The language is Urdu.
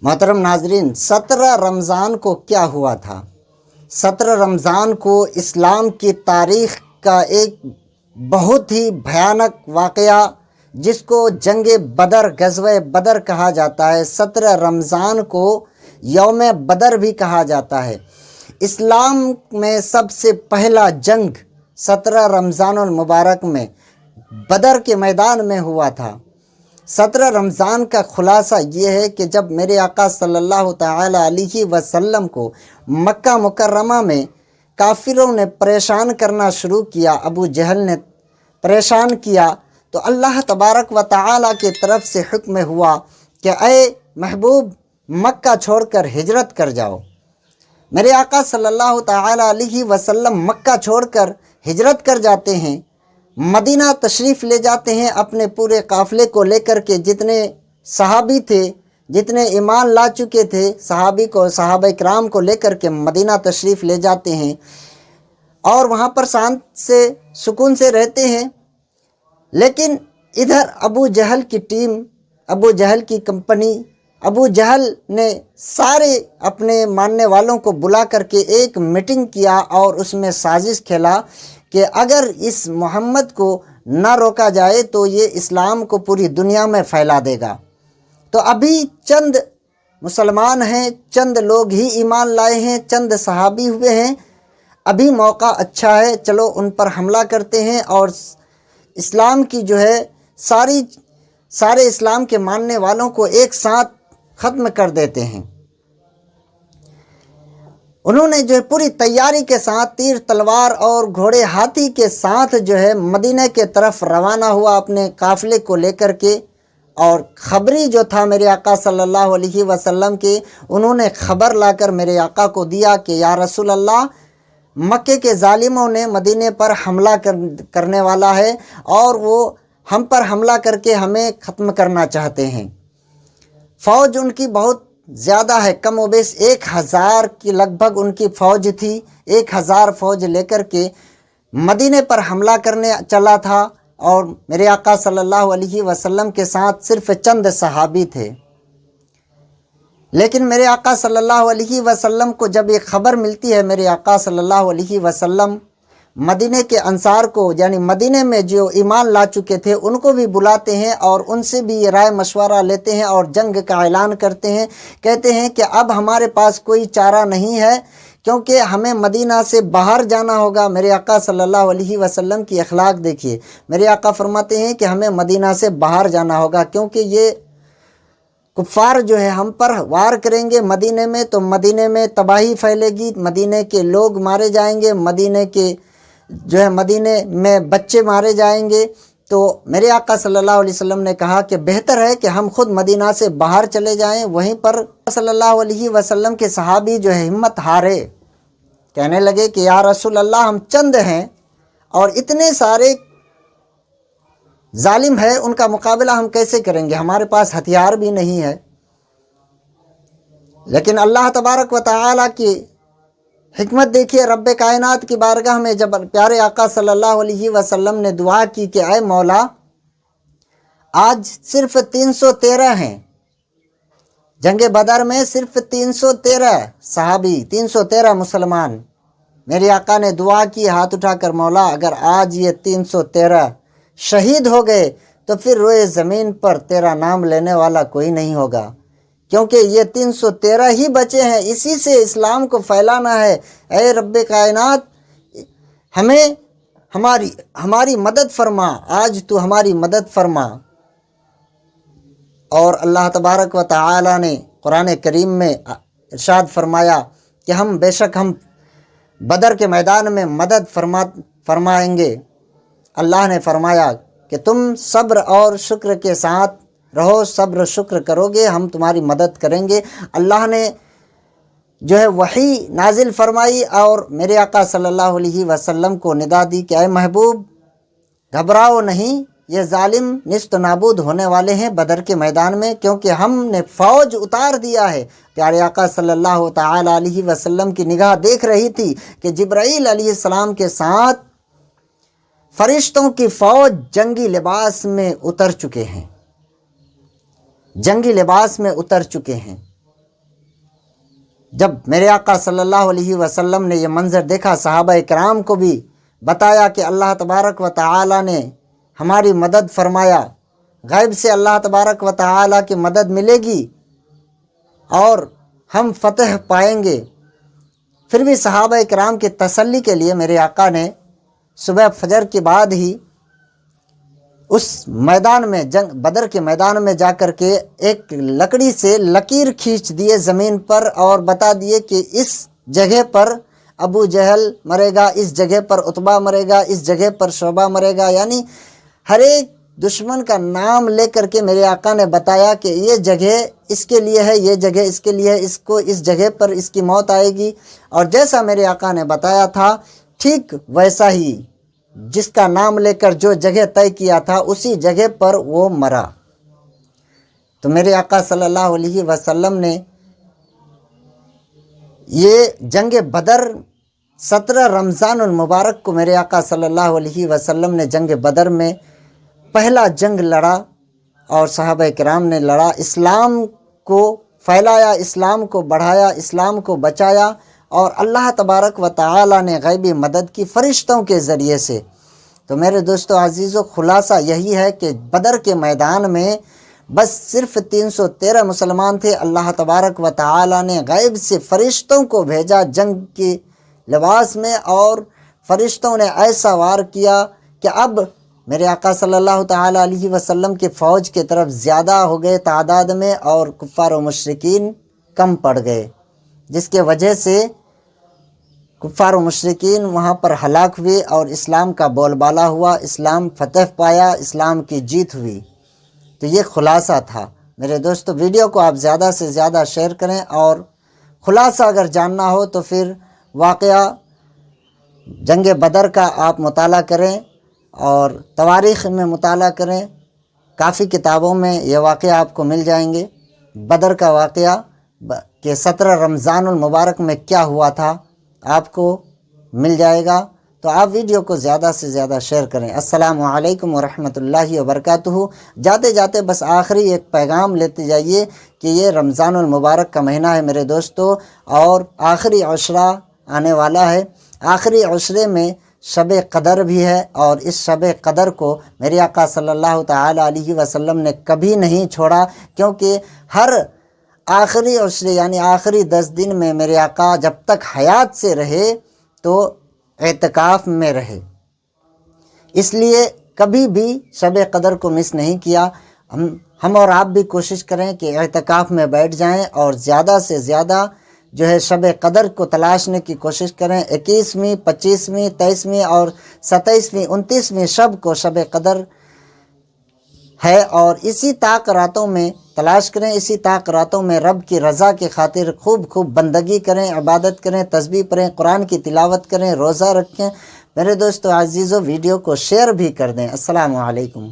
محترم ناظرین، 17 رمضان کو کیا ہوا تھا؟ 17 رمضان کو اسلام کی تاریخ کا ایک بہت ہی بھیانک واقعہ، جس کو جنگ بدر، غزوہ بدر کہا جاتا ہے، 17 رمضان کو یوم بدر بھی کہا جاتا ہے۔ اسلام میں سب سے پہلا جنگ 17 رمضان المبارک میں بدر کے میدان میں ہوا تھا۔ 17 رمضان کا خلاصہ یہ ہے کہ جب میرے آقا صلی اللہ تعالی علیہ وسلم کو مکہ مکرمہ میں کافروں نے پریشان کرنا شروع کیا، ابو جہل نے پریشان کیا، تو اللہ تبارک و تعالی کی طرف سے حکم ہوا کہ اے محبوب، مکہ چھوڑ کر ہجرت کر جاؤ۔ میرے آقا صلی اللہ تعالی علیہ وسلم مکہ چھوڑ کر ہجرت کر جاتے ہیں، مدینہ تشریف لے جاتے ہیں اپنے پورے قافلے کو لے کر کے۔ جتنے صحابی تھے، جتنے ایمان لا چکے تھے، صحابہ کرام کو لے کر کے مدینہ تشریف لے جاتے ہیں، اور وہاں پر شان سے سکون سے رہتے ہیں۔ لیکن ادھر ابو جہل کی ٹیم، ابو جہل کی کمپنی، ابو جہل نے سارے اپنے ماننے والوں کو بلا کر کے ایک میٹنگ کیا، اور اس میں سازش کھیلا کہ اگر اس محمد کو نہ روکا جائے تو یہ اسلام کو پوری دنیا میں پھیلا دے گا۔ تو ابھی چند مسلمان ہیں، چند لوگ ہی ایمان لائے ہیں، چند صحابی ہوئے ہیں، ابھی موقع اچھا ہے، چلو ان پر حملہ کرتے ہیں اور اسلام کی جو ہے سارے اسلام کے ماننے والوں کو ایک ساتھ ختم کر دیتے ہیں۔ انہوں نے جو ہے پوری تیاری کے ساتھ تیر تلوار اور گھوڑے ہاتھی کے ساتھ جو ہے مدینہ کے طرف روانہ ہوا اپنے قافلے کو لے کر کے، اور خبری جو تھا میرے آقا صلی اللہ علیہ وسلم کے، انہوں نے خبر لا کر میرے آقا کو دیا کہ یا رسول اللہ، مکے کے ظالموں نے مدینے پر حملہ کرنے والا ہے، اور وہ ہم پر حملہ کر کے ہمیں ختم کرنا چاہتے ہیں۔ فوج ان کی بہت زیادہ ہے، کم و بیش 1000 کی لگ بھگ ان کی فوج تھی۔ 1000 فوج لے کر کے مدینے پر حملہ کرنے چلا تھا، اور میرے آقا صلی اللہ علیہ وسلم کے ساتھ صرف چند صحابی تھے۔ لیکن میرے آقا صلی اللہ علیہ وسلم کو جب یہ خبر ملتی ہے، میرے آقا صلی اللہ علیہ وسلم مدینے کے انصار کو، یعنی مدینے میں جو ایمان لا چکے تھے، ان کو بھی بلاتے ہیں اور ان سے بھی یہ رائے مشورہ لیتے ہیں اور جنگ کا اعلان کرتے ہیں۔ کہتے ہیں کہ اب ہمارے پاس کوئی چارہ نہیں ہے، کیونکہ ہمیں مدینہ سے باہر جانا ہوگا۔ میرے آقا صلی اللہ علیہ وسلم کی اخلاق دیکھیے، میرے آقا فرماتے ہیں کہ ہمیں مدینہ سے باہر جانا ہوگا، کیونکہ یہ کفار جو ہے ہم پر وار کریں گے مدینے میں، تو مدینے میں تباہی پھیلے گی، مدینے کے لوگ مارے جائیں گے، مدینے میں بچے مارے جائیں گے۔ تو میرے آقا صلی اللہ علیہ وسلم نے کہا کہ بہتر ہے کہ ہم خود مدینہ سے باہر چلے جائیں۔ وہیں پر صلی اللہ علیہ وسلم کے صحابی جو ہے ہمت ہارے، کہنے لگے کہ یا رسول اللہ، ہم چند ہیں اور اتنے سارے ظالم ہے، ان کا مقابلہ ہم کیسے کریں گے؟ ہمارے پاس ہتھیار بھی نہیں ہے۔ لیکن اللہ تبارک و تعالی کی حکمت دیکھیے، رب کائنات کی بارگاہ میں جب پیارے آقا صلی اللہ علیہ وسلم نے دعا کی کہ اے مولا، آج صرف 313 ہیں، جنگ بدر میں صرف 313 صحابی، 313 مسلمان۔ میرے آقا نے دعا کی ہاتھ اٹھا کر، مولا اگر آج یہ 313 شہید ہو گئے تو پھر روئے زمین پر تیرا نام لینے والا کوئی نہیں ہوگا، کیونکہ یہ 313 ہی بچے ہیں، اسی سے اسلام کو پھیلانا ہے۔ اے رب کائنات، ہماری مدد فرما، آج تو ہماری مدد فرما۔ اور اللہ تبارک و تعالی نے قرآن کریم میں ارشاد فرمایا کہ بے شک ہم بدر کے میدان میں مدد فرمائیں گے۔ اللہ نے فرمایا کہ تم صبر اور شکر کے ساتھ رہو، صبر شکر کرو گے، ہم تمہاری مدد کریں گے۔ اللہ نے جو ہے وحی نازل فرمائی اور میرے آقا صلی اللہ علیہ وسلم کو ندا دی کہ اے محبوب، گھبراؤ نہیں، یہ ظالم نیست و نابود ہونے والے ہیں بدر کے میدان میں، کیونکہ ہم نے فوج اتار دیا ہے۔ پیارے آقا صلی اللہ تعالی علیہ وسلم کی نگاہ دیکھ رہی تھی کہ جبرائیل علیہ السلام کے ساتھ فرشتوں کی فوج جنگی لباس میں اتر چکے ہیں، جنگی لباس میں اتر چکے ہیں۔ جب میرے آقا صلی اللہ علیہ وسلم نے یہ منظر دیکھا، صحابہ کرام کو بھی بتایا کہ اللہ تبارک و تعالی نے ہماری مدد فرمایا، غیب سے اللہ تبارک و تعالی کی مدد ملے گی اور ہم فتح پائیں گے۔ پھر بھی صحابہ کرام کی تسلی کے لیے میرے آقا نے صبح فجر کے بعد ہی اس میدان میں، جنگ بدر کے میدان میں جا کر کے ایک لکڑی سے لکیر کھینچ دیے زمین پر اور بتا دیے کہ اس جگہ پر ابو جہل مرے گا، اس جگہ پر عتبہ مرے گا، اس جگہ پر شعبہ مرے گا، یعنی ہر ایک دشمن کا نام لے کر کے میرے آقا نے بتایا کہ یہ جگہ اس کے لیے ہے، یہ جگہ اس کے لیے ہے، اس کو اس جگہ پر اس کی موت آئے گی۔ اور جیسا میرے آقا نے بتایا تھا ٹھیک ویسا ہی جس کا نام لے کر جو جگہ طے کیا تھا اسی جگہ پر وہ مرا۔ تو میرے آقا صلی اللہ علیہ وسلم نے یہ جنگ بدر 17 رمضان المبارک کو میرے آقا صلی اللہ علیہ وسلم نے جنگ بدر میں پہلا جنگ لڑا اور صحابہ کرام نے لڑا، اسلام کو پھیلایا، اسلام کو بڑھایا، اسلام کو بچایا، اور اللہ تبارک و تعالی نے غیبی مدد کی فرشتوں کے ذریعے سے۔ تو میرے دوستو عزیزو، خلاصہ یہی ہے کہ بدر کے میدان میں بس صرف 313 مسلمان تھے، اللہ تبارک و تعالی نے غیب سے فرشتوں کو بھیجا جنگ کے لباس میں، اور فرشتوں نے ایسا وار کیا کہ اب میرے آقا صلی اللہ تعالی علیہ وسلم کی فوج کی طرف زیادہ ہو گئے تعداد میں، اور کفار و مشرکین کم پڑ گئے، جس کے وجہ سے کفار و مشرکین وہاں پر ہلاک ہوئے اور اسلام کا بول بالا ہوا، اسلام فتح پایا، اسلام کی جیت ہوئی۔ تو یہ خلاصہ تھا میرے دوستو۔ ویڈیو کو آپ زیادہ سے زیادہ شیئر کریں، اور خلاصہ اگر جاننا ہو تو پھر واقعہ جنگ بدر کا آپ مطالعہ کریں اور تواریخ میں مطالعہ کریں، کافی کتابوں میں یہ واقعہ آپ کو مل جائیں گے۔ بدر کا واقعہ کہ 17 رمضان المبارک میں کیا ہوا تھا آپ کو مل جائے گا۔ تو آپ ویڈیو کو زیادہ سے زیادہ شیئر کریں۔ السلام علیکم ورحمۃ اللہ وبرکاتہ۔ جاتے جاتے بس آخری ایک پیغام لیتے جائیے کہ یہ رمضان المبارک کا مہینہ ہے میرے دوستو، اور آخری عشرہ آنے والا ہے۔ آخری عشرے میں شب قدر بھی ہے، اور اس شب قدر کو میرے آقا صلی اللہ تعالی علیہ وسلم نے کبھی نہیں چھوڑا، کیونکہ ہر آخری عشرے یعنی آخری 10 دن میں میرے آقا جب تک حیات سے رہے تو اعتکاف میں رہے، اس لیے کبھی بھی شب قدر کو مس نہیں کیا۔ ہم اور آپ بھی کوشش کریں کہ اعتکاف میں بیٹھ جائیں اور زیادہ سے زیادہ جو ہے شب قدر کو تلاشنے کی کوشش کریں۔ 21ویں، 25ویں، 23ویں اور 27ویں، 29ویں شب کو شب قدر ہے، اور اسی طاق راتوں میں تلاش کریں، اسی طاق راتوں میں رب کی رضا کی خاطر خوب خوب بندگی کریں، عبادت کریں، تسبیح پڑھیں، قرآن کی تلاوت کریں، روزہ رکھیں۔ میرے دوستو عزیزو، ویڈیو کو شیئر بھی کر دیں۔ السلام علیکم۔